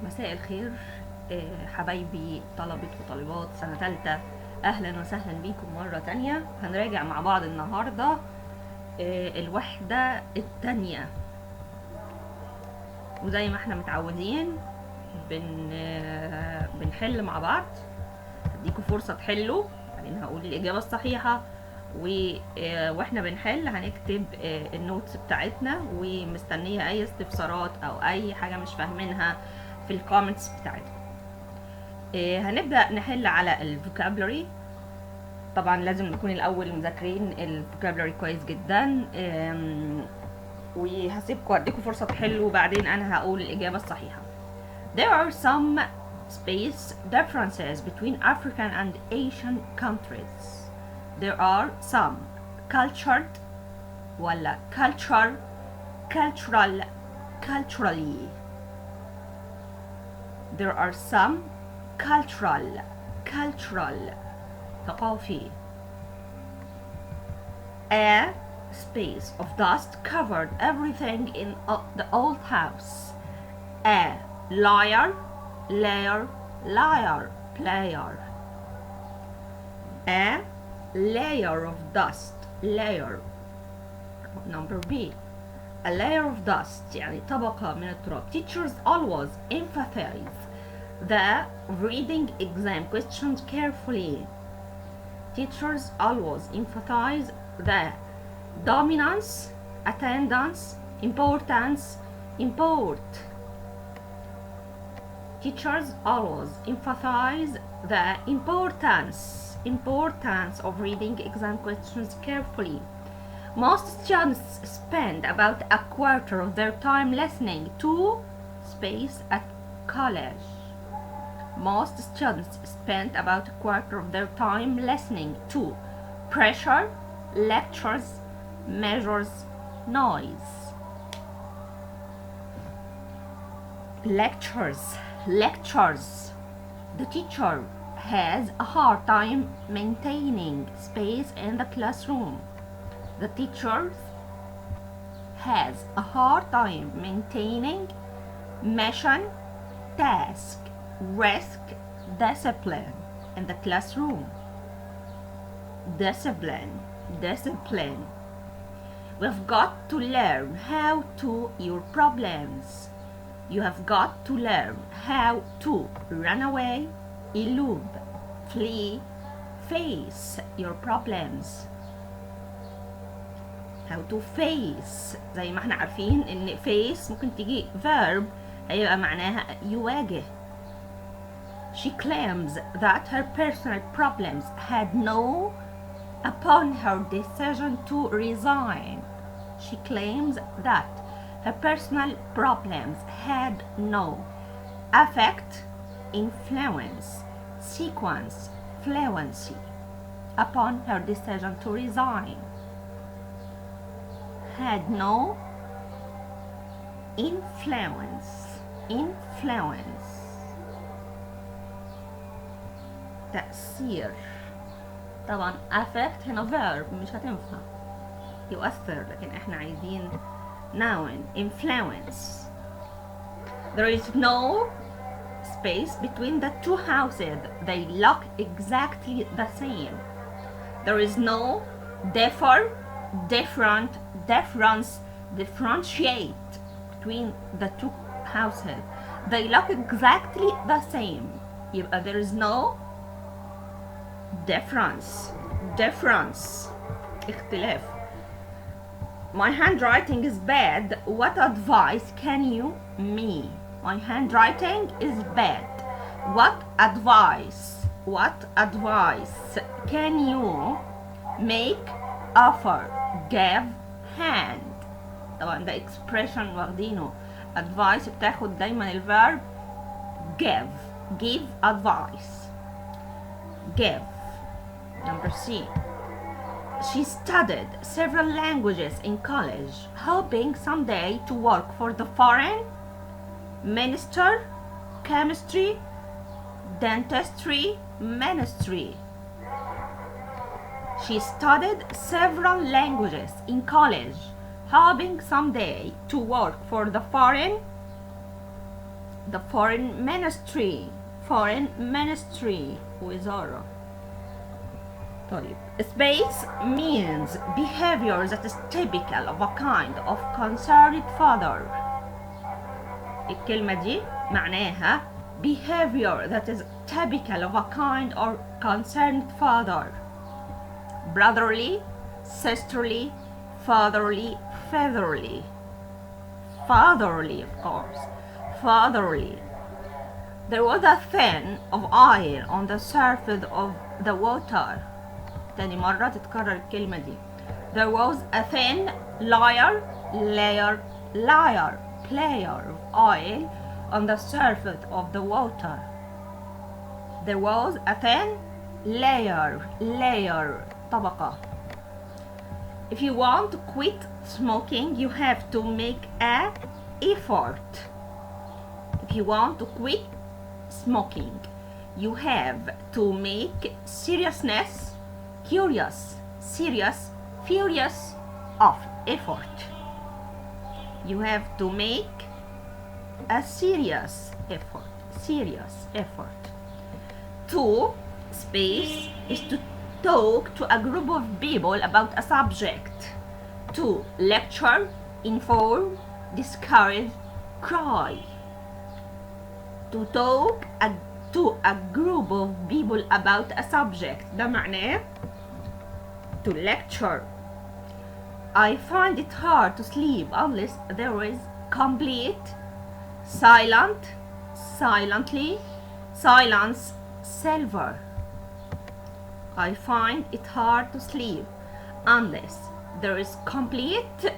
مساء الخير. حبايبي طلبة وطالبات سنة تالتة، أهلا وسهلا بيكم مرة تانية. هنراجع مع بعض النهاردة الوحدة التانية، وزي ما احنا متعودين بنحل مع بعض. هديكم فرصة تحلوا، بعدين هقول الإجابة الصحيحة، واحنا بنحل هنكتب النوتس بتاعتنا، ومستنية أي استفسارات أو أي حاجة مش فاهمينها في الكومنتس بتاعتكم. هنبدأ نحل على الفوكابلري. طبعا لازم نكون الأول مذاكرين الفوكابلري كويس جدا، وهسيبكم اديكم فرصة تحلوا، وبعدين أنا هقول الإجابة الصحيحة. There are some space differences between African and Asian countries. There are some cultured ولا culturally. There are some cultural ثقافي. A space of dust covered everything in the old house. A liar, player. A layer of dust, Number B, a layer of dust يعني طبقة من التراب. Teachers always emphasize the reading exam questions carefully. Teachers always emphasize the dominance, attendance, importance, import. Teachers always emphasize the importance of reading exam questions carefully. Most students spend about a quarter of their time listening to space at college. Most students spend about a quarter of their time listening to pressure, lectures, measures, noise. Lectures. The teacher has a hard time maintaining space in the classroom. The teacher has a hard time maintaining mission, task, risk, discipline in the classroom. Discipline. We've got to learn how to your problems. You have got to learn how to run away, elude, flee, face your problems. How to face. زي ما احنا عارفين ان face ممكن تيجي verb هيبقى معناها يواجه. She claims that her personal problems had no upon her decision to resign. She claims that her personal problems had no effect, influence, sequence, fluency upon her decision to resign. Had no influence. تأثير. طبعا affect هنا verb مش هتنفع يؤثر، لكن احنا عايزين noun. Influence. There is no space between the two houses. They look exactly the same. There is no differentiate between the two houses. They look exactly the same. يبقى there is no difference. اختلاف. My handwriting is bad. What advice can you me? My handwriting is bad. What advice can you make, offer, give, hand. طبعا ده expression واخدينه. advice بتاخد دايما الverb give advice. Give. Number C. She studied several languages in college, hoping someday to work for the foreign minister, chemistry, dentistry, ministry. She studied several languages in college, hoping someday to work for the foreign the foreign ministry. foreign ministry وزارة. طيب space means behavior that is typical of a kind of concerned father. الكلمة دي معناها behavior that is typical of a kind or concerned father. Brotherly, sisterly, fatherly, featherly. Fatherly, of course. Fatherly. There was a thin of iron on the surface of the water. تاني مرة تتكرر الكلمة دي. There was a thin layer of oil on the surface of the water. There was a thin layer طبقة. If you want to quit smoking, you have to make an effort. If you want to quit smoking, you have to make furious of effort. You have to make a serious effort. To space is to talk to a group of people about a subject. To lecture, inform, discourage, cry. To talk to a group of people about a subject. ده معناه to lecture. I find it hard to sleep unless there is complete silence, silver. I find it hard to sleep unless there is complete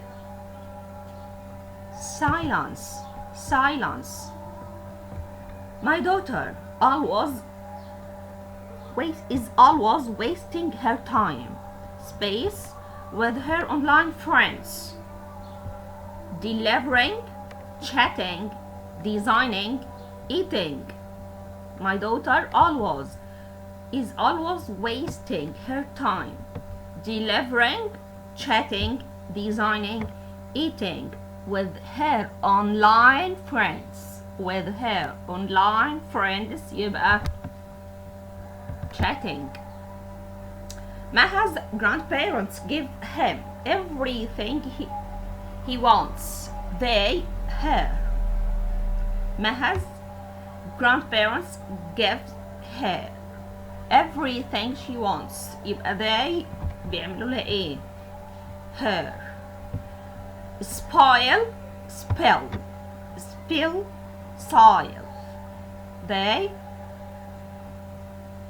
silence. My daughter is always wasting her time. Space with her online friends. Delivering, chatting, designing, eating. My daughter is always wasting her time. Delivering, chatting, designing, eating with her online friends. يبقى chatting. Maha's grandparents give him everything he wants. Maha's grandparents give her everything she wants. يبقى they بيعملوا لها ايه؟ her. Spill, soil. They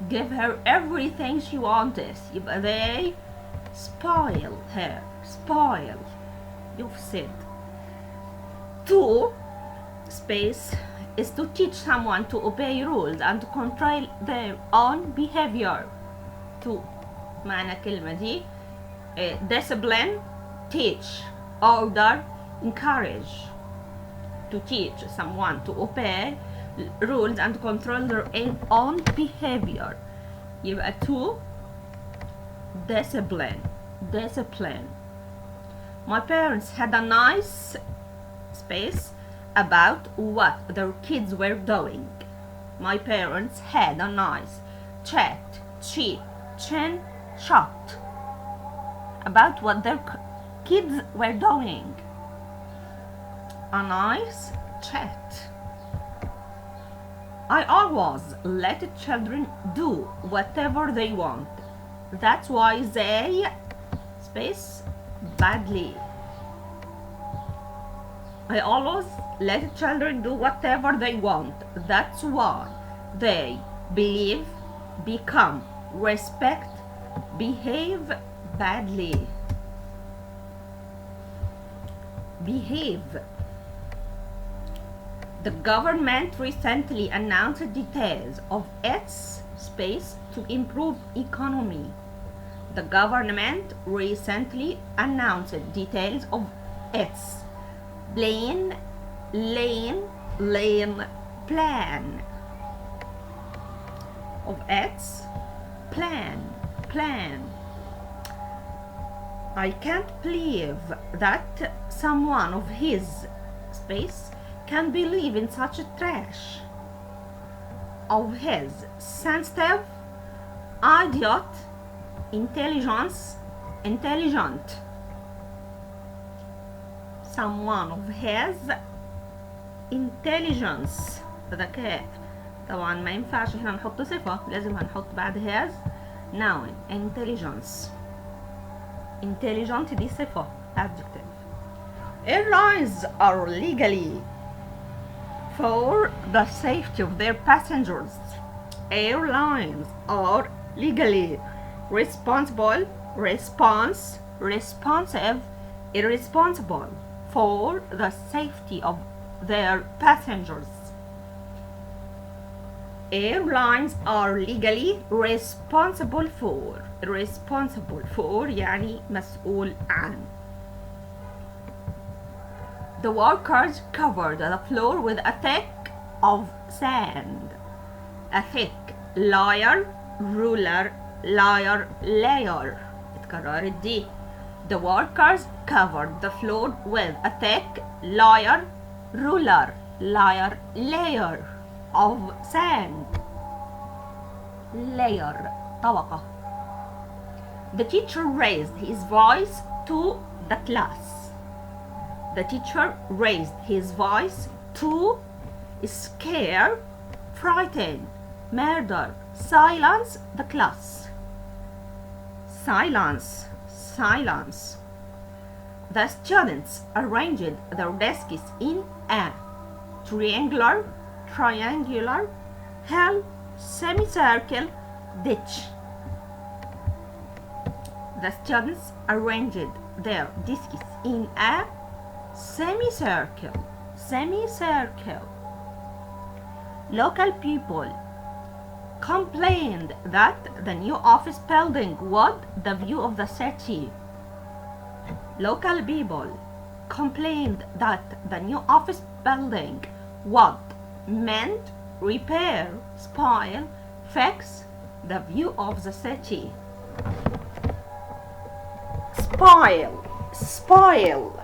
give her everything she wanted. يبقى they spoil her. يفسد. To space is to teach someone to obey rules and to control their own behavior. To معنى كلمة دي discipline, teach, order, encourage. To teach someone to obey rules and control their own behavior. يبقى to discipline. My parents had a nice space about what their kids were doing. My parents had a nice chat about what their kids were doing. A nice chat. I always let children do whatever they want. That's why they space badly. I always let children do whatever they want. That's why they believe, become, respect, behave badly. The government recently announced details of its space to improve economy. The government recently announced details of its plan. Of its plan. I can't believe that someone of his space can believe in such trash of his sensitive, idiot, intelligent. Someone of his intelligence ذكاء. طبعا ما ينفعش هنا نحط صفة، لازم هنحط بعد his noun. intelligent دي صفة adjective. Airlines are legally for the safety of their passengers. Airlines are legally responsive, irresponsible for the safety of their passengers. Airlines are legally responsible for يعني مسؤول عن. The workers covered the floor with a thick of sand. A thick layer اتكررت دي. The workers covered the floor with a thick layer of sand. طبقة. The teacher raised his voice to the class. The teacher raised his voice to scare, frighten, murder, silence the class. Silence. The students arranged their desks in a triangular, hill, semicircle, ditch. The students arranged their desks in a semicircle. Local people complained that the new office building would the view of the city. Local people complained that the new office building would mend, repair, spoil, fix the view of the city. Spoil.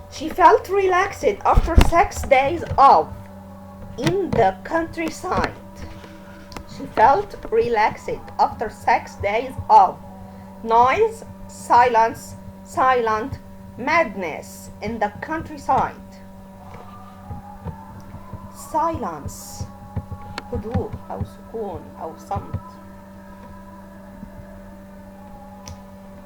She felt relaxed after 6 days off in the countryside. She felt relaxed after 6 days of noise, silent madness in the countryside. Silence. هدوء أو سكون أو صمت.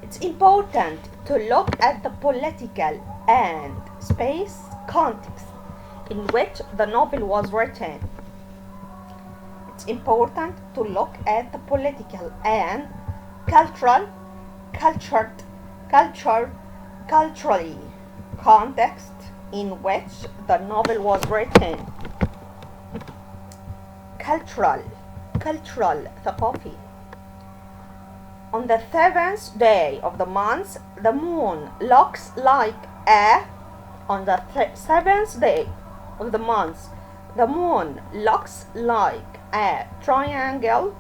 It's important to look at the political and space context in which the novel was written. It's important to look at the political and culturally context in which the novel was written. Cultural ثقافي. On the 7th day of the month, the moon looks like a. On the 7th day of the month, the moon looks like a triangle,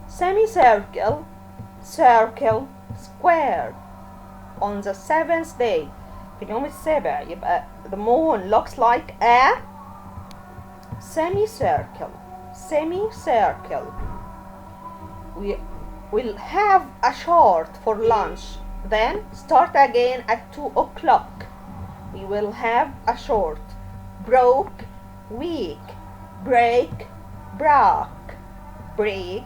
semicircle, circle, square. On the 7th day, في اليوم السابع يبقى the moon looks like a semicircle. We will have a short for lunch, then start again at 2 o'clock. We will have a short, broke, week, break, break.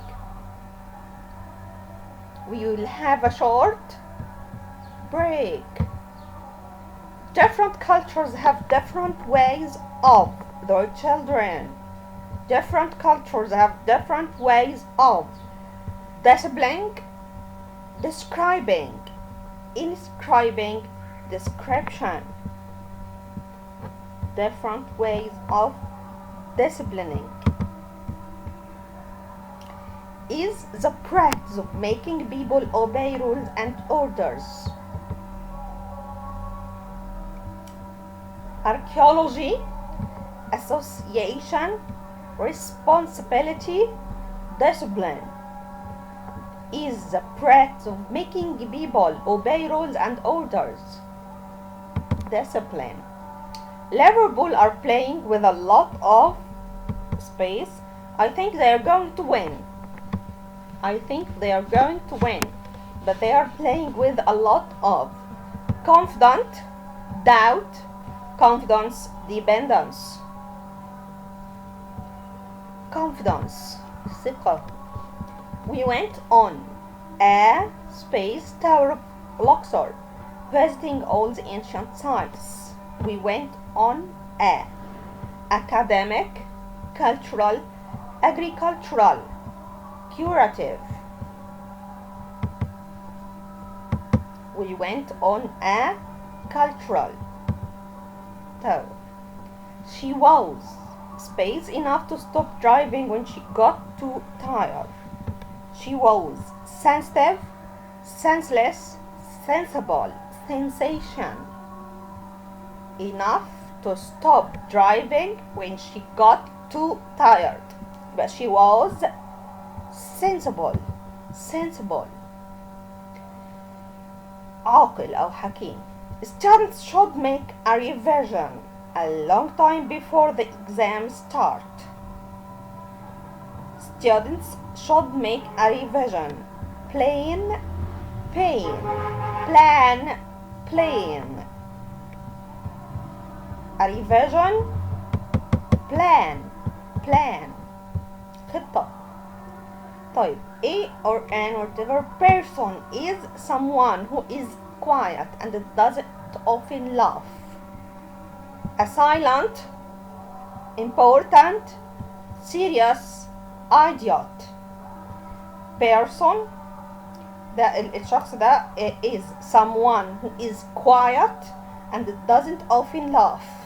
We will have a short, break. Different cultures have different ways of their children. Different cultures have different ways of disciplining, describing, inscribing, description. Different ways of disciplining. Is the practice of making people obey rules and orders. Archaeology, association, responsibility, discipline. Is the practice of making people obey rules and orders. Discipline. Liverpool are playing with a lot of space. I think they are going to win. I think they are going to win. But they are playing with a lot of. Confident, doubt, confidence, dependence. Confidence, ثقة. We went on a space tower of Luxor, visiting all the ancient sites. We went on a academic, cultural, agricultural, curative. We went on a cultural tour. She was space enough to stop driving when she got too tired. She was sensitive, senseless, sensible, sensation enough to stop driving when she got too tired. But she was sensible, sensible. عاقل أو حكيم. Students should make a revision a long time before the exams start. Students should make a revision. Plan, pain. Plan, plan. A revision, plan, plan. خطة. طيب A or an whatever person is someone who is quiet and doesn't often laugh. A silent, important, serious, idiot. Person ده الشخص ده is someone who is quiet and doesn't often laugh.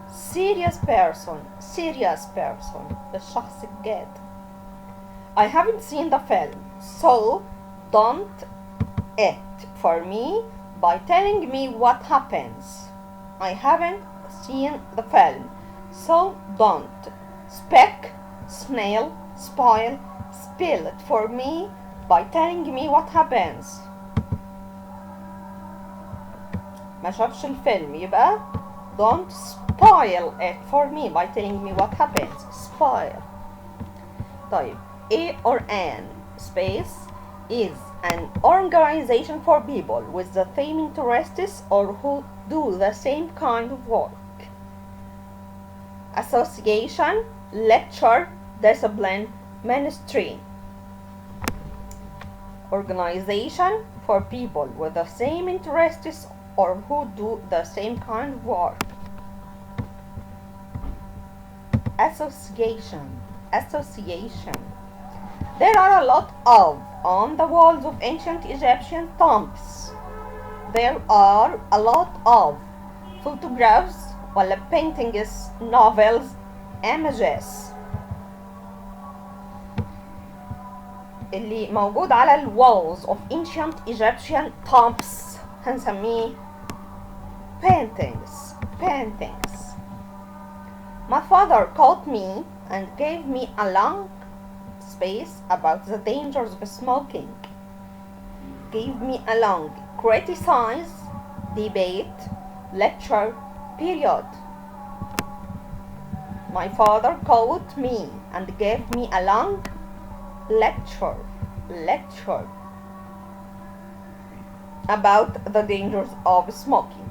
Serious person, serious person. الشخص الجاد. I haven't seen the film, so don't it for me by telling me what happens. I haven't seen the film, so don't. Speck, snail, spoil, spill it for me by telling me what happens. ما شافش الفيلم يبقى don't spoil it for me by telling me what happens. Spoil. طيب A or an space is an organization for people with the same interests or who do the same kind of work. Association, lecture, discipline, ministry. Organization for people with the same interests or who do the same kind of work. Association, association. There are a lot of on the walls of ancient Egyptian tombs. There are a lot of photographs ولا paintings, novels, images. اللي موجود على ال walls of ancient Egyptian tombs هنسميه paintings, paintings. My father caught me and gave me a long space about the dangers of smoking. Gave me a long criticize, debate, lecture, period. My father caught me and gave me a long lecture about the dangers of smoking.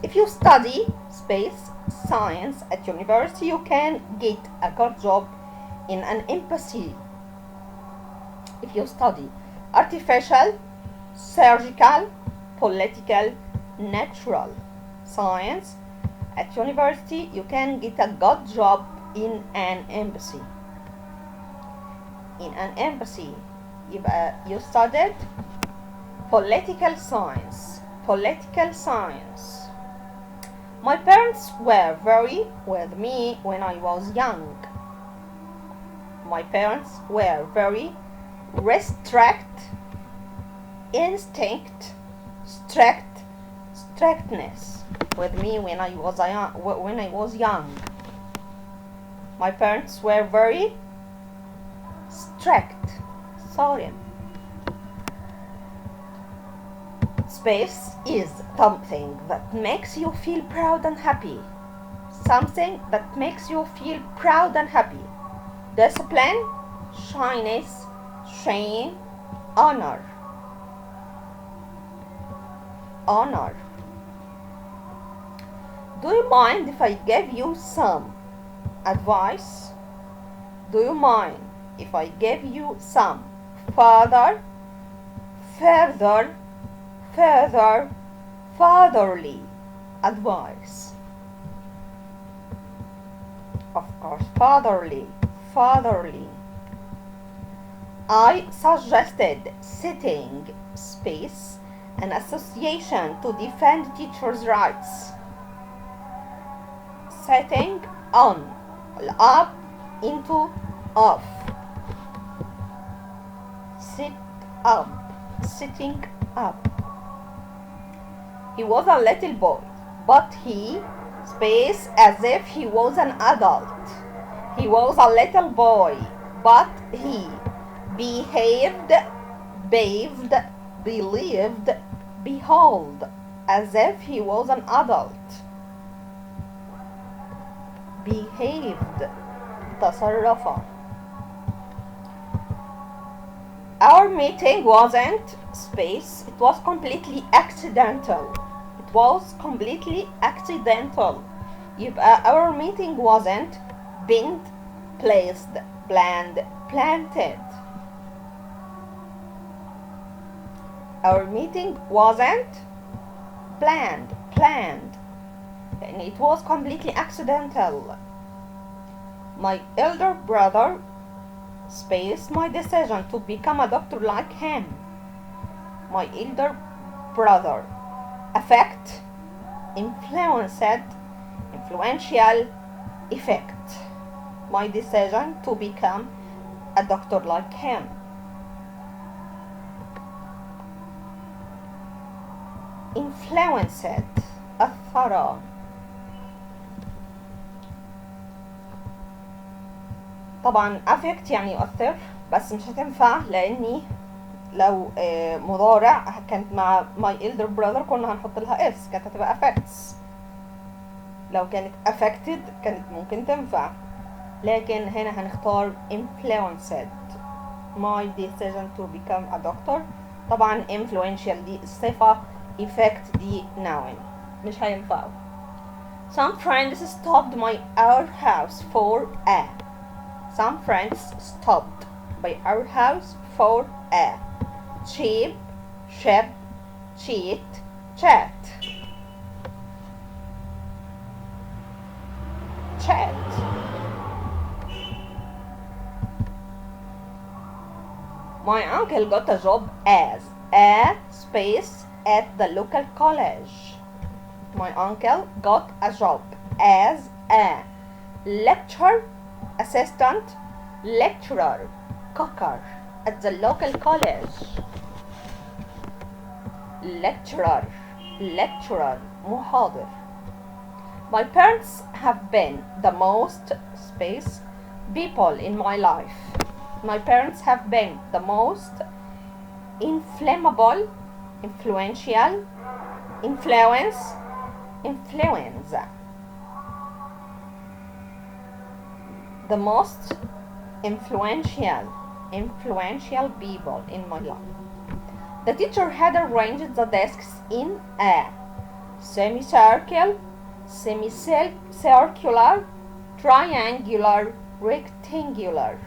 If you study space science at university, you can get a good job in an embassy. If you study artificial, surgical, political, natural science at university, you can get a good job in an embassy. In an embassy. يبقى you studied political science. Political science. My parents were very with me when I was young. My parents were very restrict, instinct, strict, strictness with me when I was young. My parents were very strict. Sorry. space is something that makes you feel proud and happy. Something that makes you feel proud and happy. Discipline, shyness, shame, honor. Honor. Do you mind if I give you some advice? Do you mind if I give you some further, fatherly advice? Of course, fatherly. I suggested setting space an association to defend teachers' rights. Setting on, up, into, off. Sit up, sitting up. He was a little boy, but he, space, as if he was an adult. He was a little boy, but he behaved, bathed, believed, behold, as if he was an adult. Behaved, تصرف. Our meeting wasn't space, it was completely accidental. It was completely accidental. يبقى our meeting wasn't been placed, planned, planted. Our meeting wasn't planned. And it was completely accidental. My elder brother, space, my decision to become a doctor like him. My elder brother, affect, influential, effect. My decision to become a doctor like him. Influenced, أثر. طبعا affect يعني يؤثر، بس مش هتنفع لاني لو مضارع كانت مع my elder brother كنا هنحط لها s، كانت هتبقى affects. لو كانت affected كانت ممكن تنفع، لكن هنا هنختار influenced. My decision to become a doctor. طبعا influential دي الصفة، effect دي noun، مش هينفعوا. Some friends stopped by our house for a. Some friends stopped by our house for a. Cheap, ship, cheat, chat. Chat. My uncle got a job as a space at the local college. My uncle got a job as a lecturer, assistant, lecturer, cocker at the local college. Lecturer, محاضر. My parents have been the most space people in my life. My parents have been the most inflammable, influential, influence. The most influential people in my life. The teacher had arranged the desks in a semicircle, semicircular, triangular, rectangular.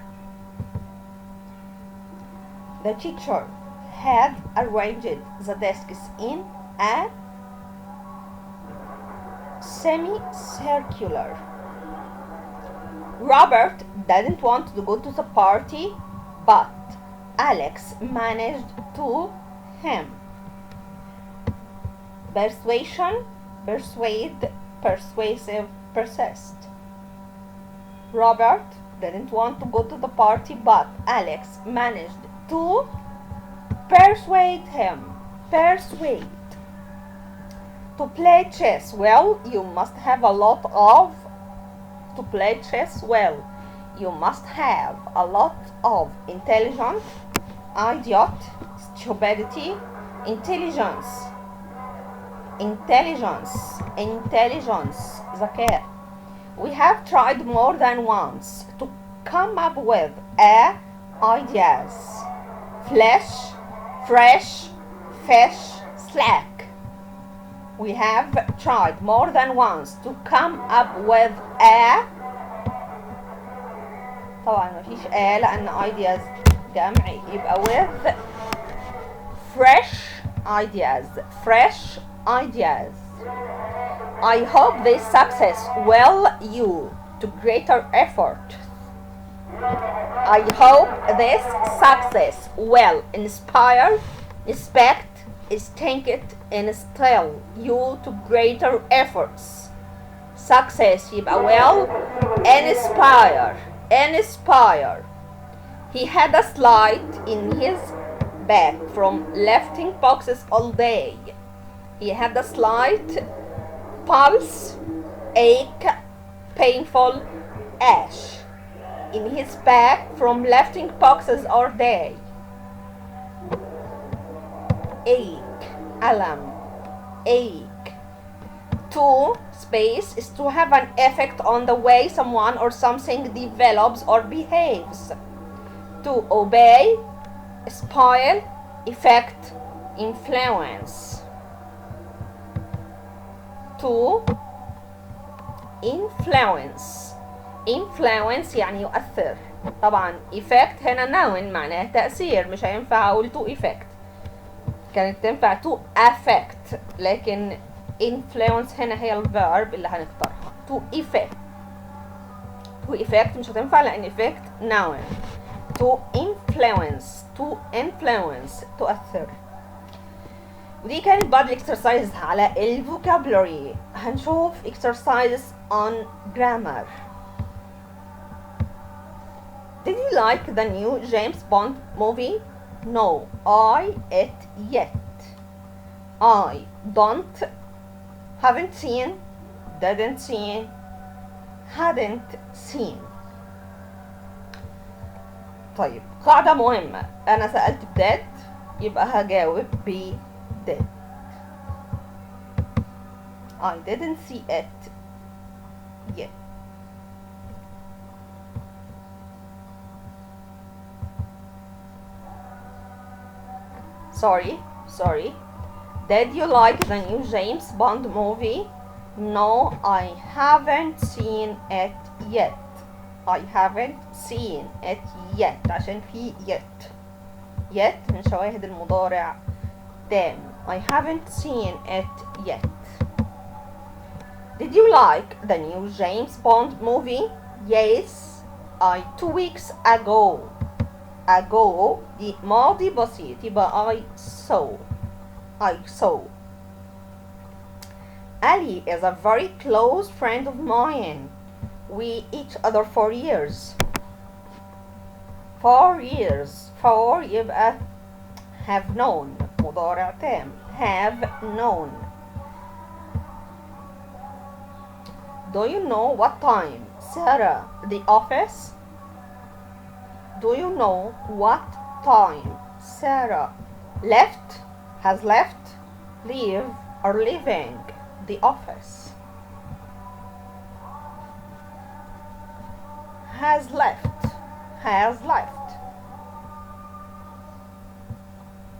The teacher had arranged the desks in a semicircular. Robert didn't want to go to the party, but Alex managed to him. Persuasion, persuade, persuasive, persist. Robert didn't want to go to the party, but Alex managed to persuade him. Persuade. To play chess well, you must have a lot of. To play chess well, you must have a lot of intelligence, idiot, stupidity, intelligence, intelligence ذكاء. We have tried more than once to come up with ideas. fresh, fish, slack. We have tried more than once to come up with طبعا مفيش لأن ideas جمع، يبقى with fresh ideas. I hope this success will you to greater effort. I hope this success will inspire, inspect, instinct, instill you to greater efforts. Success يبقى will inspire. He had a slide in his back from lifting boxes all day. He had a slight pulse, ache, painful ache in his back from lifting boxes all day. Ache, alarm, ache. To space is to have an effect on the way someone or something develops or behaves. To obey, spoil, effect, influence. To influence يعني يؤثر. طبعا effect هنا noun معناه تأثير، مش هينفع اقول to effect، كانت تنفع to affect، لكن influence هنا هي الverb اللي هنختارها. to effect مش هتنفع لأن effect noun. to influence تؤثر. ودي كانت بعض الاكسرسايز على الفوكابولري. هنشوف exercises on grammar. Did you like the new James Bond movie? No, it yet. I don't, haven't seen, didn't see, hadn't seen. طيب قاعدة مهمة، أنا سألت did يبقى هجاوب ب did. I didn't see it yet. Sorry. Did you like the new James Bond movie? No, I haven't seen it yet. I haven't seen it yet عشان في yet من شواهد المضارع تام. I haven't seen it yet. Did you like the new James Bond movie? Yes, 2 weeks ago دي ماضي بسيط يبقى I saw. Ali is a very close friend of mine. We each other for years. 4 يبقى have known مضارع تام. have known. Do you know what time Sarah the office? Do you know what time Sarah has left, leave, or leaving the office? Has left.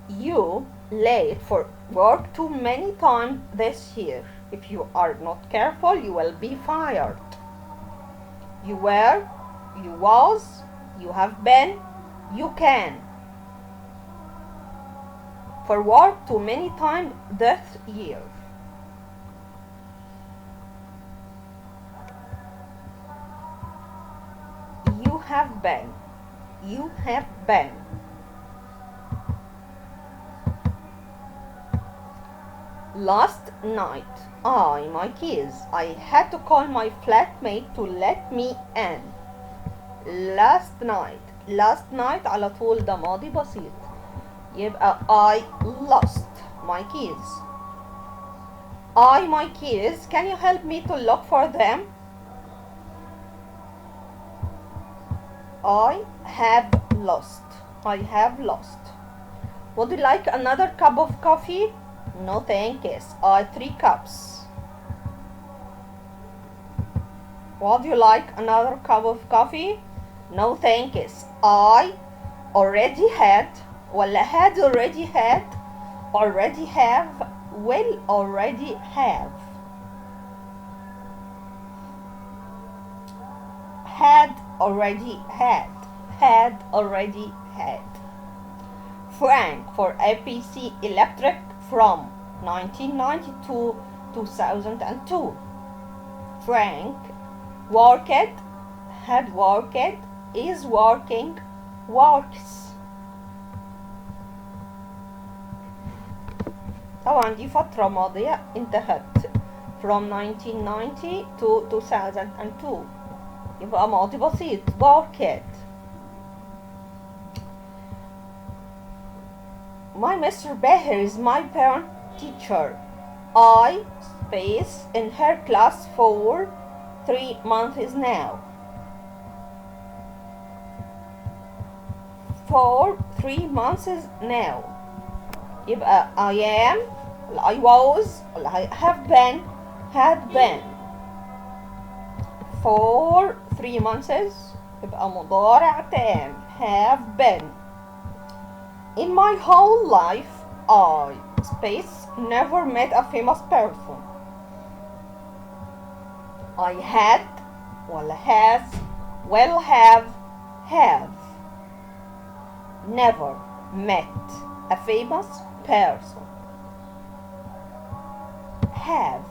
You late for work too many times this year. If you are not careful, you will be fired. You were, you was, you have been, you can. For work too many times this year. You have been. Last night, my keys. I had to call my flatmate to let me in. Last night على طول ده ماضي بسيط يبقى I lost my keys. My keys. Can you help me to look for them? I have lost. Would you like another cup of coffee? No thanks. I 3 cups. Would you like another cup of coffee? No thanks. I already had ولا had already had already have will already have had already had already had. Frank for APC Electric from 1992 2002. Frank worked, had worked, is working, works. طبعا دي فترة ماضية انتهت from 1990 to 2002 يبقى ماضي بسيط worked. My Mr. Beher is my parent teacher. I space in her class for 3 months now. For 3 months now. يبقى I am I was I have been had been. For 3 months يبقى مضارع تام have been. In my whole life I space never met a famous person. I had ولا has will have never met a famous person. Have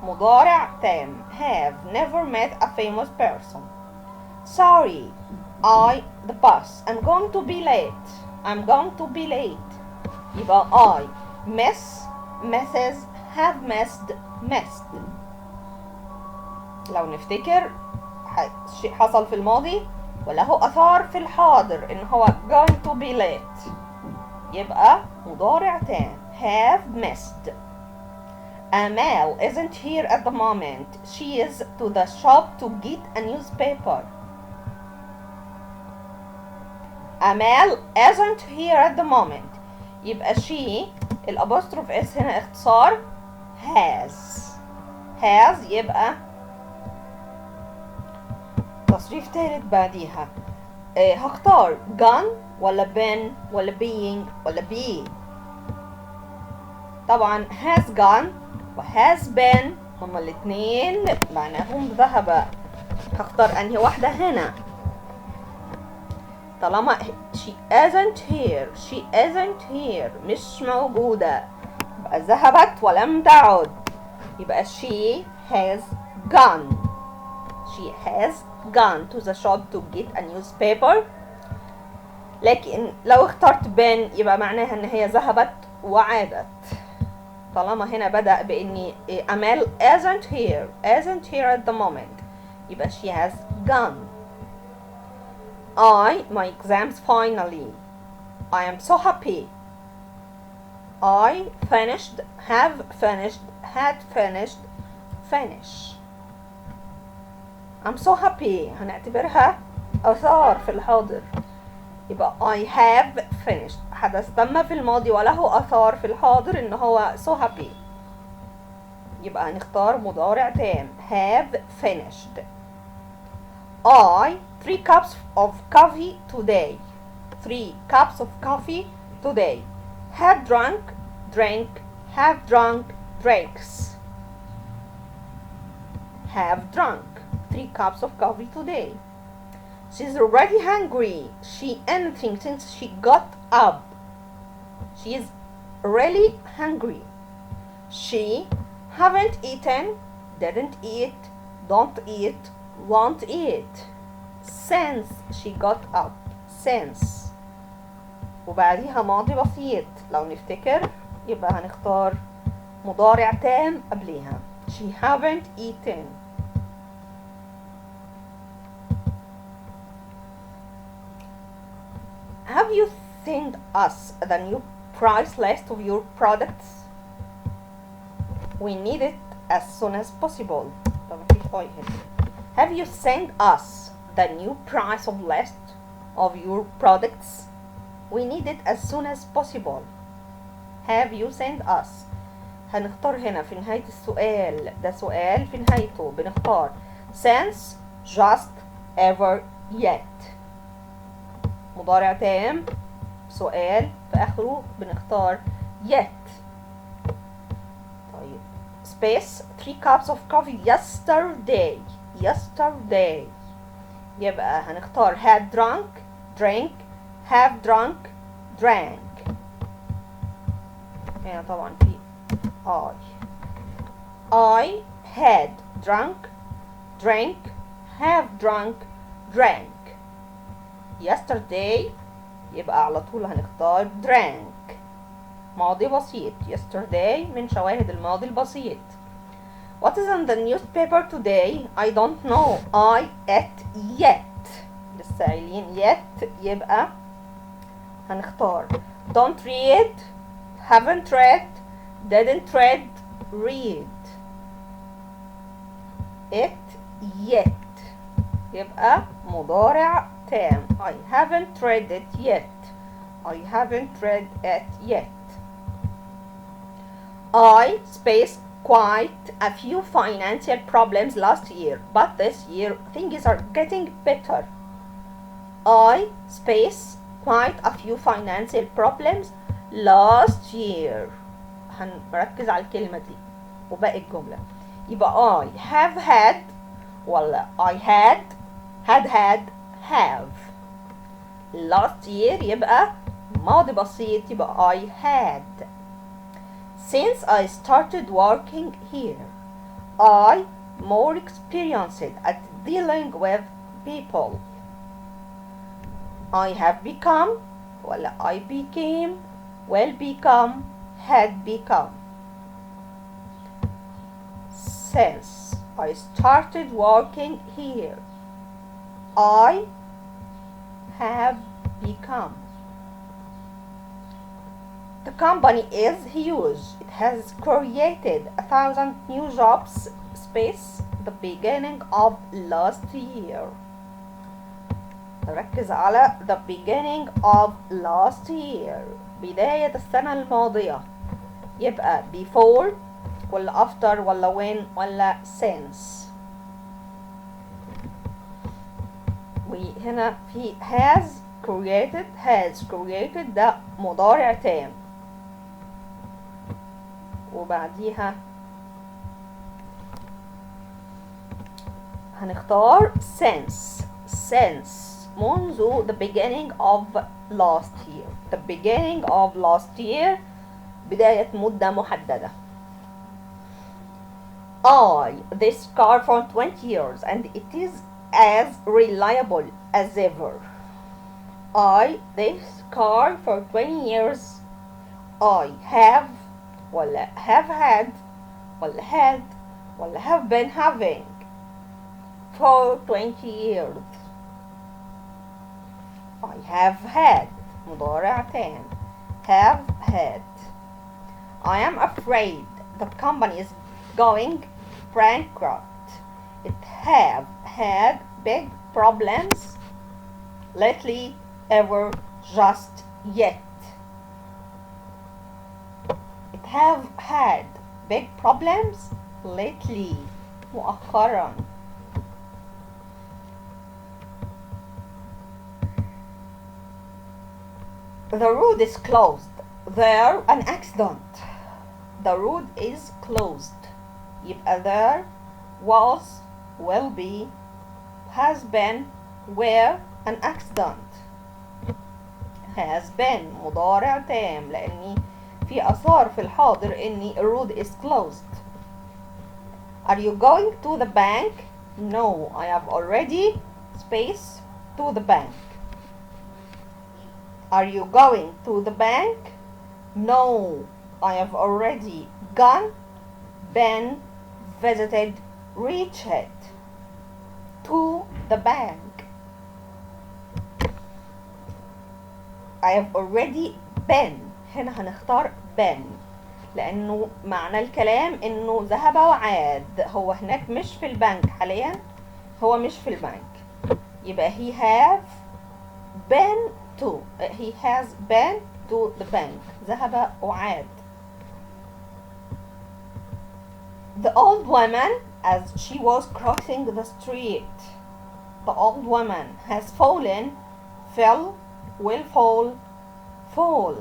مضارع تام have never met a famous person. Sorry, the bus. I'm going to be late. I'm going to be late. يبقى I misses have missed. لو نفتكر شيء حصل في الماضي وله أثار في الحاضر إن هو going to be late يبقى مضارع تام have missed. Amal isn't here at the moment. She is to the shop to get a newspaper. Amal isn't here at the moment. يبقى she الأبوستروف اس هنا اختصار has يبقى تصريف ثالث بعديها. هختار gone ولا been ولا being ولا be. طبعا has gone و has been هما الاتنين معناهم ذهب. هختار انهي واحدة هنا؟ طالما she isn't here مش موجودة يبقى ذهبت ولم تعد يبقى she has gone to the shop to get a newspaper. لكن لو اخترت been يبقى معناها ان هي ذهبت وعادت. طالما هنا بدأ بإني أمال isn't here at the moment يبقى she has gone. My exams finally. I am so happy. I finished, have finished, had finished, finish. I'm so happy هنعتبرها آثار في الحاضر يبقى I have finished حدث تم في الماضي وله آثار في الحاضر إن هو so happy يبقى هنختار مضارع تام have finished. I 3 cups of coffee today. 3 cups of coffee today. Have drunk, drink, have drunk, drinks. Have drunk 3 cups of coffee today. She's already hungry. She anything since she got up. She is really hungry. She haven't eaten, didn't eat, don't eat, won't eat. Since she got up. Since. وبعديها ماضي بسيط لو نفتكر يبقى هنختار مضارع تام قبليها. She haven't eaten. Have you sent us the new price list of your products? We need it as soon as possible. طب مفيش أي هنا. Have you sent us the new price of list of your products? We need it as soon as possible. Have you sent us هنختار هنا في نهاية السؤال، ده سؤال في نهايته بنختار since, just, ever, yet. مضارع تام سؤال في آخره بنختار yet. طيب space 3 cups of coffee yesterday. yesterday يبقى هنختار had drunk, drink, have drunk, drank. هنا طبعا في I had drunk, drank, have drunk, drank. yesterday يبقى على طول هنختار drank. ماضي بسيط yesterday من شواهد الماضي البسيط. What is in the newspaper today? I don't know. I ate yet. لسه قايلين yet يبقى هنختار don't read, haven't read, didn't read, read. It yet يبقى مضارع تام. I haven't read it yet. I haven't read it yet. I spaced quite a few financial problems last year, but this year things are getting better. I spaced quite a few financial problems last year. هنركز على الكلمة دي وباقي الجملة. يبقى I have had ولا I had have. last year يبقى ماضي بسيط يبقى I had. Since I started working here, I more experienced at dealing with people. I have become ولا I became, will become, had become. Since I started working here, I have become. The company is huge. It has created 1,000 new jobs space the beginning of last year. ركز على the beginning of last year. بداية السنة الماضية. يبقى before ولا after ولا when ولا since. وهنا في has created ده مضارع تام. وبعديها هنختار since منذ the beginning of last year. the beginning of last year بداية مدة محددة. this car for 20 years and it is as reliable as ever. this car for 20 years. I have ولا have had ولا had ولا have been having for 20 years. I have had مضارع تام. have had. I am afraid the company is going bankrupt. It have had big problems lately, ever, just, yet. It have had big problems lately مؤخرا. The road is closed. There an accident. The road is closed. يبقى there was, will be, has been, were an accident. has been مضارع تام لأني في أثار في الحاضر إني the road is closed. Are you going to the bank? No, I have already space to the bank. Are you going to the bank? No, I have already gone, been, visited, reached to the bank. I have already been. هنا هنختار been لأنه معنى الكلام إنه ذهب وعاد. هو هناك مش في البنك حاليا. هو مش في البنك. يبقى he has been to the bank. ذهب وعاد. The old woman, as she was crossing the street, the old woman has fallen, fell, will fall, fall.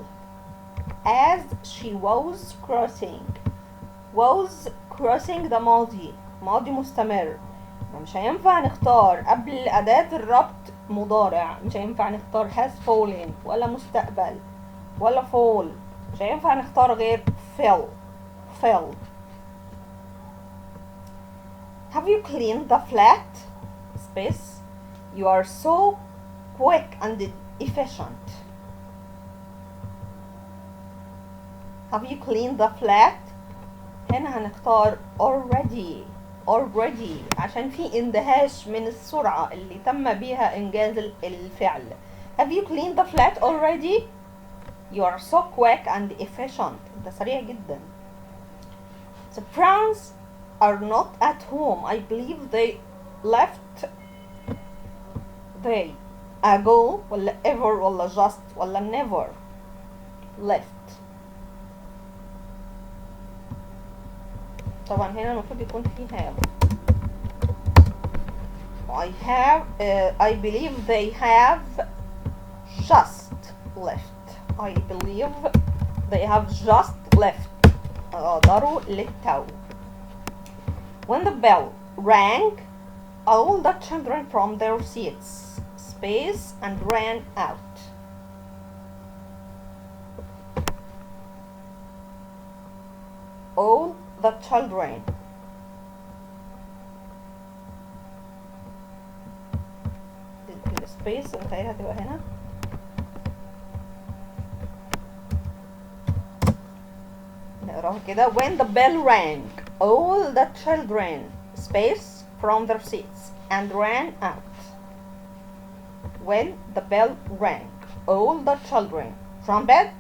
As she was crossing. was crossing ده ماضي مستمر. مش هينفع نختار قبل أداة الربط مضارع. مش هينفع نختار has fallen ولا مستقبل ولا fall. مش هينفع نختار غير fell. Have you cleaned the flat? Space. You are so quick and efficient. Have you cleaned the flat? هنا هنختار already عشان في اندهاش من السرعة اللي تم بيها إنجاز الفعل. Have you cleaned the flat already? You are so quick and efficient. ده سريع جدا. The Browns are not at home. I believe they left they ago ولا ever ولا just ولا never left. طبعا هنا المفروض يكون في I believe they have just left. I believe they have just left. غادروا للتو. When the bell rang, all the children from their seats space and ran out. All the children. السبيس متهيألي هتبقى هنا. نقراها كده. When the bell rang, all the children space from their seats and ran out. When the bell rang, all the children jumped,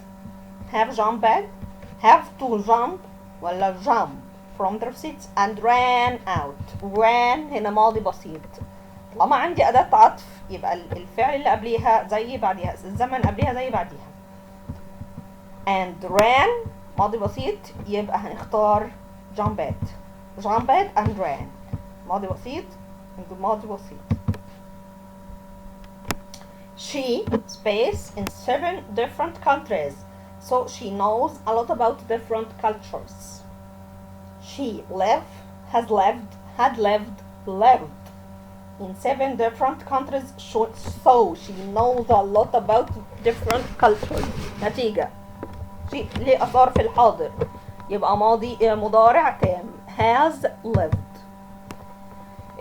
have to jump ولا jump from their seats and ran out. ran هنا ماضي بسيط. طالما عندي أداة عطف يبقى الفعل اللي قبليها زي بعديها، الزمن قبليها زي بعديها. and ran ماضي بسيط يبقى هنختار jumped and ran. ماضي بسيط ماضي بسيط. She space in 7 different countries, so she knows a lot about different cultures. She had lived in 7 different countries, so she knows a lot about different cultures. نتيجة شيء ليه أثار في الحاضر يبقى مضارع تام has lived.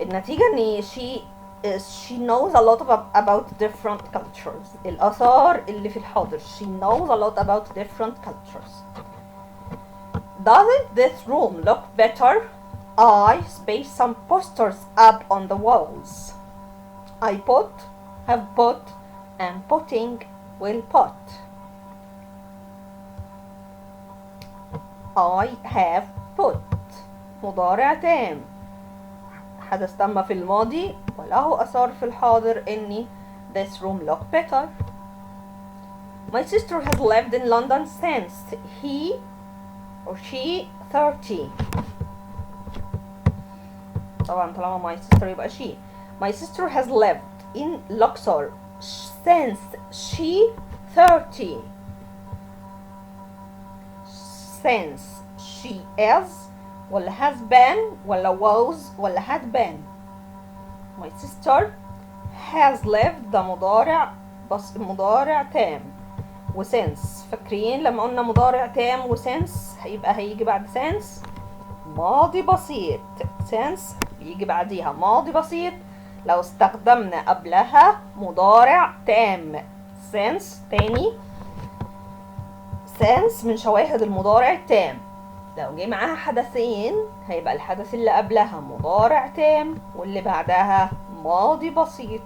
النتيجة إن she knows a lot about different cultures. الآثار اللي في الحاضر she knows a lot about different cultures. Doesn't this room look better? I space some posters up on the walls. I have put, and putting will put. I have put مضارع تام حدث تم في الماضي وله أثار في الحاضر إني this room look better. My sister has lived in London since he or she 30. طبعا طالما my sister يبقى she. My sister has lived in Luxor since she 30. Since she is ولا has been ولا was ولا had been. My sister has lived ده مضارع بس مضارع تام. وسنس فاكرين لما قلنا مضارع تام وسنس هيجي بعد سنس ماضي بسيط. سنس بيجي بعديها ماضي بسيط لو استخدمنا قبلها مضارع تام. سنس تاني سنس من شواهد المضارع التام. لو جه معاها حدثين هيبقى الحدث اللي قبلها مضارع تام واللي بعدها ماضي بسيط.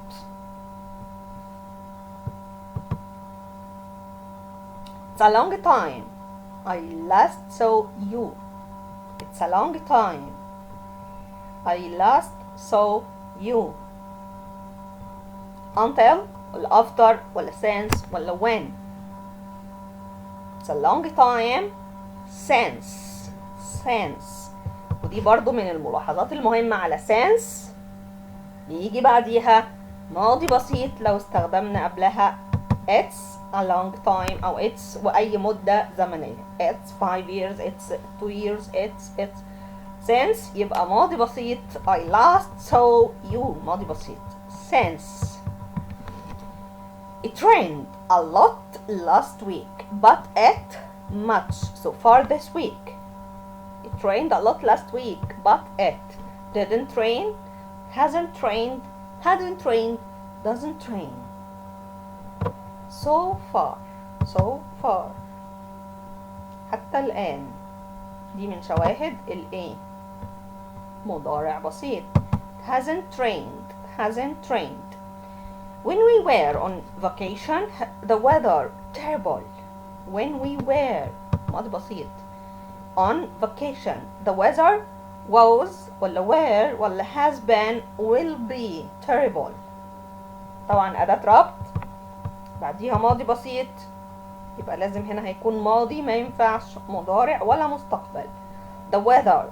It's a long time. I last saw you. It's a long time. I last saw you. Until ولا after ولا since ولا when. It's a long time since. ودي برضو من الملاحظات المهمة على since بيجي بعديها ماضي بسيط لو استخدمنا قبلها it's a long time أو it's وأي مدة زمنية. it's 5 years, it's 2 years, it's since يبقى ماضي بسيط. I last saw you ماضي بسيط. since. It rained a lot last week but it much so far this week. It rained a lot last week but it didn't rain, hasn't rained, hadn't rained, doesn't rain. So far, so far. حتى الآن. دي من شواهد الايه؟ مضارع بسيط. Hasn't rained, hasn't rained. When we were on vacation, the weather terrible. When we were ماضي بسيط on vacation, the weather was ولا were ولا has been will be terrible. طبعا أداة ربط بعديها ماضي بسيط يبقى لازم هنا هيكون ماضي، ما ينفعش مضارع ولا مستقبل. The weather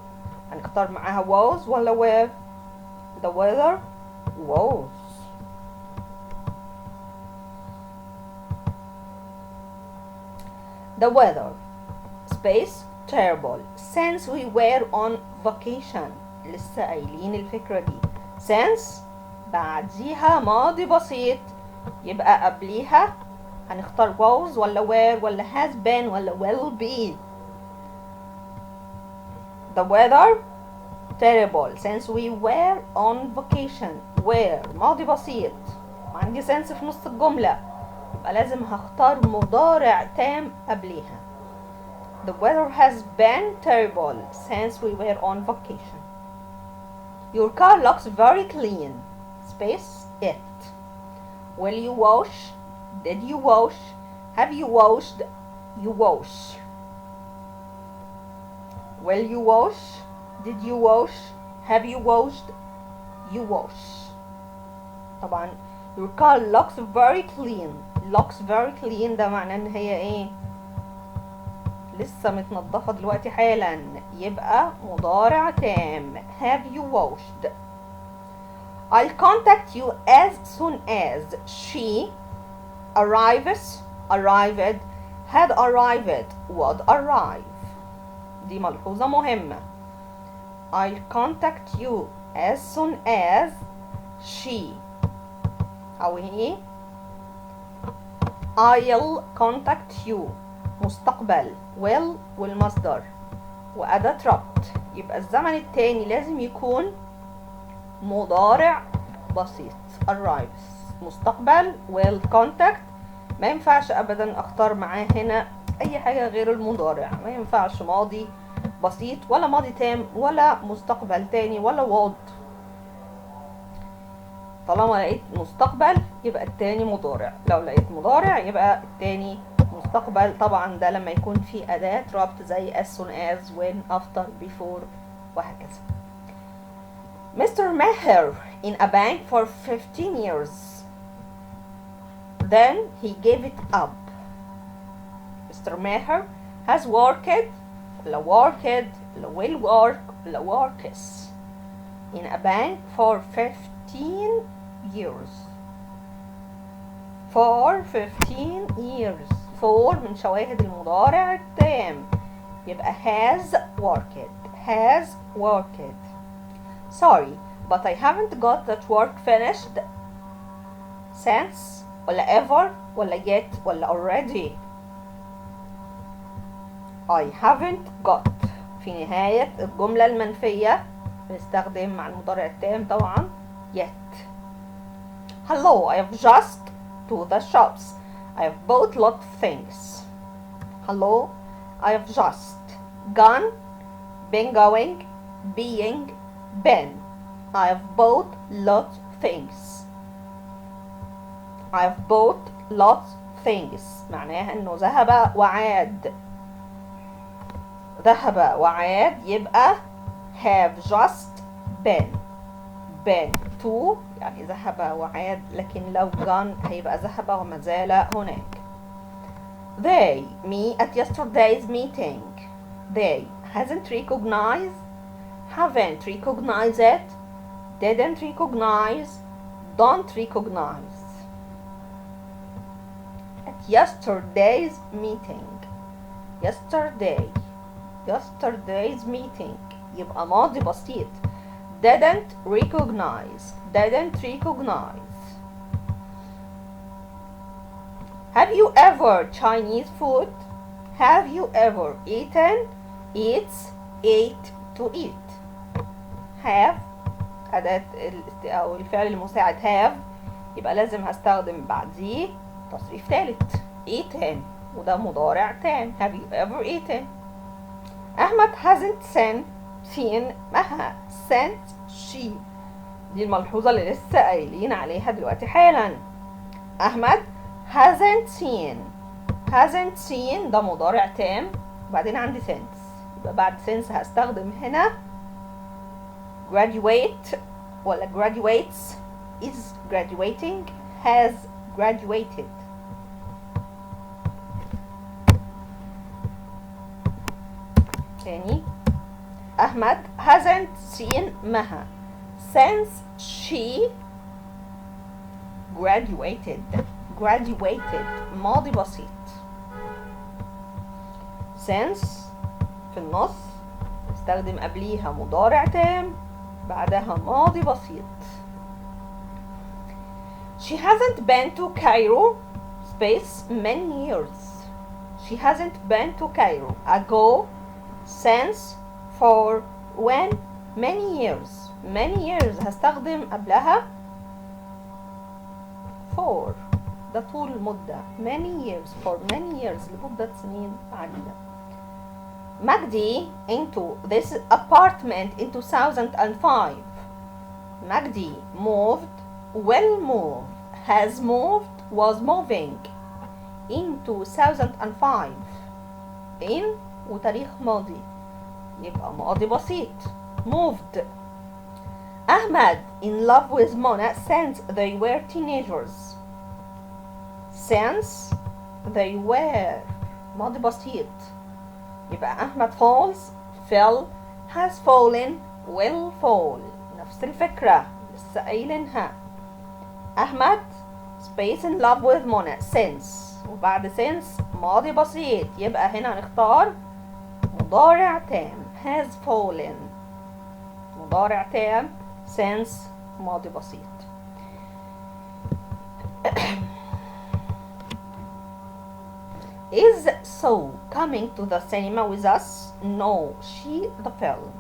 هنختار معاها was ولا were. The weather was. The weather space terrible since we were on vacation. لسه قايلين الفكرة دي. since بعديها ماضي بسيط يبقى قبليها هنختار was ولا were ولا has been ولا will be. The weather terrible since we were on vacation. were ماضي بسيط وعندي since في نص الجملة يبقى لازم هختار مضارع تام قبليها. The weather has been terrible since we were on vacation. Your car looks very clean. Space it. Will you wash? Did you wash? Have you washed? You wash. Will you wash? Did you wash? Have you washed? You wash. طبعا your car looks very clean. looks very clean ده معناه ان هي ايه؟ لسه متنضفة دلوقتي حالا يبقى مضارع تام. have you washed. I'll contact you as soon as she arrived, had arrived, would arrive. دي ملحوظة مهمة. I'll contact you as soon as she أو هي. I'll contact you مستقبل will والمصدر وأداة ربط يبقى الزمن التاني لازم يكون مضارع بسيط. arrives مستقبل will contact ما ينفعش أبدا أختار معاه هنا أي حاجة غير المضارع. ما ينفعش ماضي بسيط ولا ماضي تام ولا مستقبل تاني ولا would. طالما لقيت مستقبل يبقى التاني مضارع، لو لقيت مضارع يبقى التاني مستقبل. طبعا ده لما يكون في أداة ربط زي as soon as, when, after, before وهكذا. Mr. Maher in a bank for 15 years. Then he gave it up. Mr. Maher has worked ولا worked ولا will work ولا works in a bank for 15 years. For 15 years. for من شواهد المضارع التام يبقى has worked. Sorry, but I haven't got that work finished since ولا ever ولا yet ولا already. I haven't got في نهاية الجملة المنفية بنستخدم مع المضارع التام طبعا yet. Hello, I have just to the shops. I have bought lot of things. Hello, I have just gone, been going, being, been. I have bought lots of things. I have bought lots of things معناها انه ذهب وعاد. ذهب وعاد يبقى have just been to يعني ذهب وعاد، لكن لو gone هيبقى ذهب وما زال هناك. They me at yesterday's meeting. They hasn't recognized, haven't recognized it, didn't recognize, don't recognize. At yesterday's meeting. Yesterday's meeting يبقى ماضي بسيط. Didn't recognize. Have you ever Chinese food? Have you ever eaten? Eats, ate, to eat. Have أداة أو الفعل المساعد have يبقى لازم هستخدم بعديه تصريف ثالث eaten وده مضارع تام. Have you ever eaten? أحمد hasn't seen مها sent she. دي الملحوظة اللي لسه قايلين عليها دلوقتي حالا. أحمد hasn't seen ده مضارع تام وبعدين عندي since يبقى بعد since هستخدم هنا graduate ولا graduates, is graduating, has graduated. تاني أحمد hasn't seen مها since she graduated ماضي بسيط. since في النص استخدم قبليها مضارع تام بعدها ماضي بسيط. She hasn't been to Cairo space many years. She hasn't been to Cairo ago, since, for, when, many years هستخدم قبلها for ده طول المدة many years for many years لمدة سنين عديدة. Magdi into this apartment in 2005. Magdi moved, will move, has moved, was moving in 2005. in وتاريخ ماضي يبقى ماضي بسيط moved. Ahmad in love with Mona since they were teenagers. Since they were ماضي بسيط يبقى أحمد falls, fell, has fallen, will fall. نفس الفكرة لسه قايلينها. أحمد space in love with Mona since وبعد since ماضي بسيط يبقى هنا هنختار مضارع تام has fallen مضارع تام since ماضي بسيط. Is so coming to the cinema with us? No, she the film.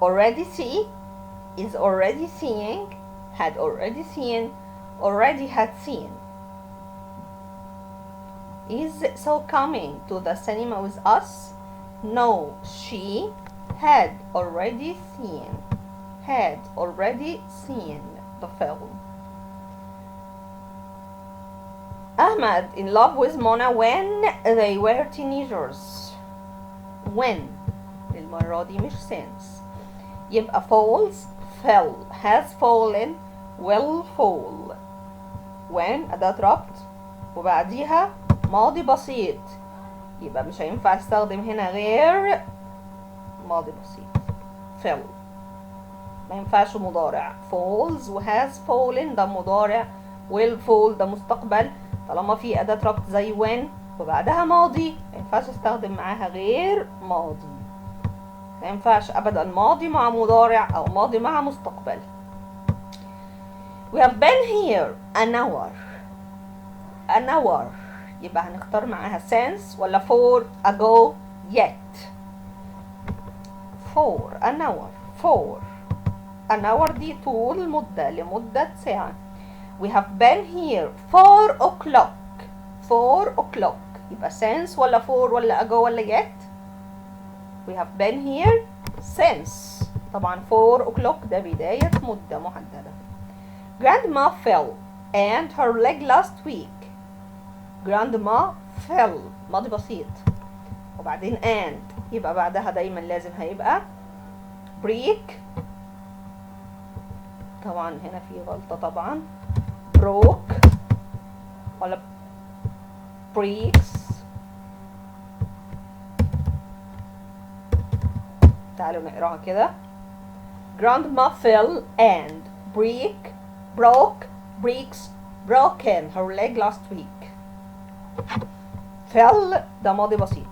Already see is already seeing, had already seen, already had seen. Is so coming to the cinema with us? No, she had already seen the film. Ahmad in love with Mona when they were teenagers. When المرة دي مش since يبقى falls, fell, has fallen, will fall. when أداة ربط وبعديها ماضي بسيط يبقى مش هينفع استخدم هنا غير ماضي بسيط fell ما ينفعش مضارع. falls و has fallen ده مضارع will fall ده مستقبل. طالما في أداة ربط زي when وبعدها ماضي ما ينفعش استخدم معاها غير ماضي. ما ينفعش أبدا ماضي مع مضارع أو ماضي مع مستقبل. We have been here an hour يبقى هنختار معاها since ولا for, ago, yet. for an hour دي طول مدة لمدة ساعة. We have been here 4 o'clock يبقى since ولا for ولا ago ولا yet. We have been here since طبعا 4 o'clock ده بداية مدة محددة. Grandma fell and her leg last week. Grandma fell ماضي بسيط وبعدين and يبقى بعدها دايما لازم هيبقى break. طبعا هنا في غلطة طبعا broke ولا breaks. تعالوا نقراها كده. Grandma fell and broke broken her leg last week. fell ده ماضي بسيط،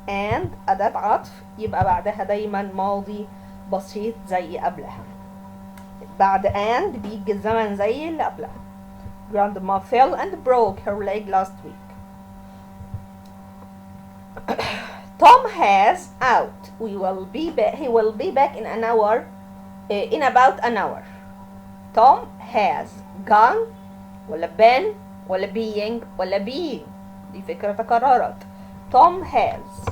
and أداة عطف يبقى بعدها دايما ماضي بسيط زي قبلها. بعد and بيجي الزمن زي اللي قبلها. Grandma fell and broke her leg last week. Tom has out. He will be back in an hour. In about an hour. Tom has gone ولا been ولا being ولا being. دي فكرة تكررت. Tom has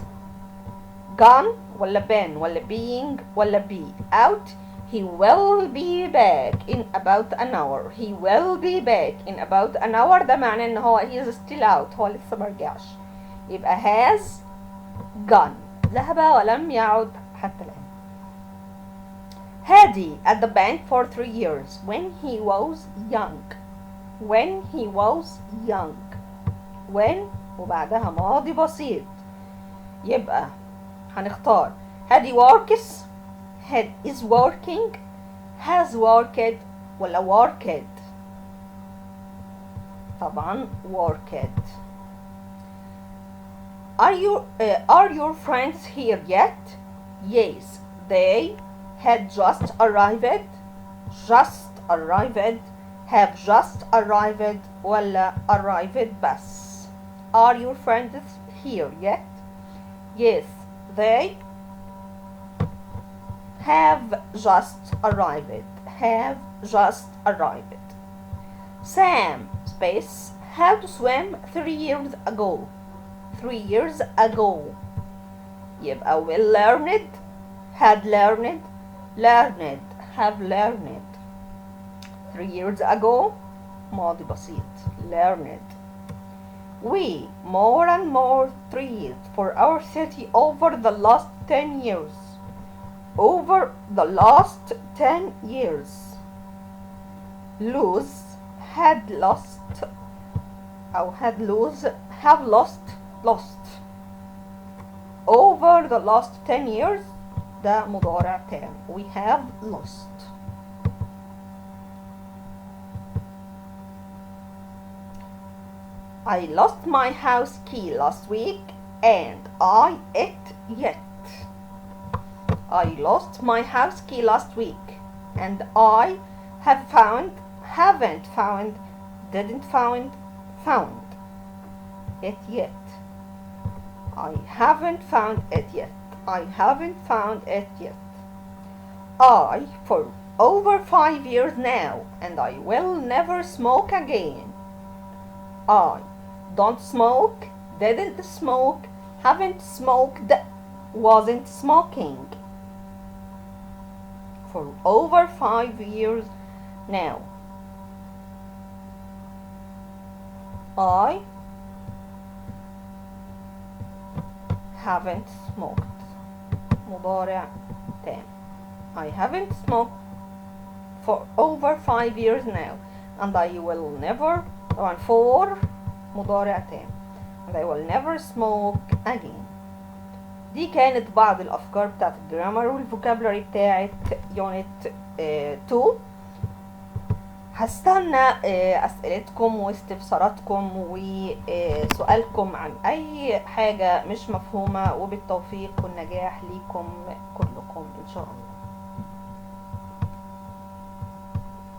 gone ولا been ولا being ولا be. Out. He will be back in about an hour. He will be back in about an hour. ده معناه ان هو he is still out. هو لسه مرجعش. يبقى has gone. ذهب ولم يعد حتى الآن. Hadi at the bank for 3 years when he was young. When he was young. When وبعدها ماضي بسيط. يبقى هنختار Hadi works, had is working, has worked ولا worked. طبعا worked. Are your friends here yet? Yes, they had just arrived. Just arrived. Have just arrived ولا arrived بس. Are your friends here yet? Yes, they have just arrived. Have just arrived. Sam space how to swim 3 years ago. 3 years ago. يبقى will learned, had learned, learned, have learned. 3 years ago ماضي بسيط. Learned. We more and more trees for our city over the last 10 years. Over the last 10 years. Lose, had lost أو had lose, have lost, lost. Over the last 10 years ده مضارع تام. We have lost. I lost my house key last week and it yet. I lost my house key last week and I haven't found, didn't found it yet. I haven't found it yet. I haven't found it yet. I for over 5 years now and I will never smoke again. I don't smoke, didn't smoke, haven't smoked, wasn't smoking. For over 5 years now. I haven't smoked. مضارع تام. I haven't smoked for over 5 years now and I will never طبعا for مضارع تام and I will never smoke again. دي كانت بعض الأفكار بتاعت الجرامر والفوكابلري بتاعت يونت 2. هستنى أسئلتكم واستفساراتكم وسؤالكم عن أي حاجة مش مفهومة، وبالتوفيق والنجاح ليكم كلكم إن شاء الله.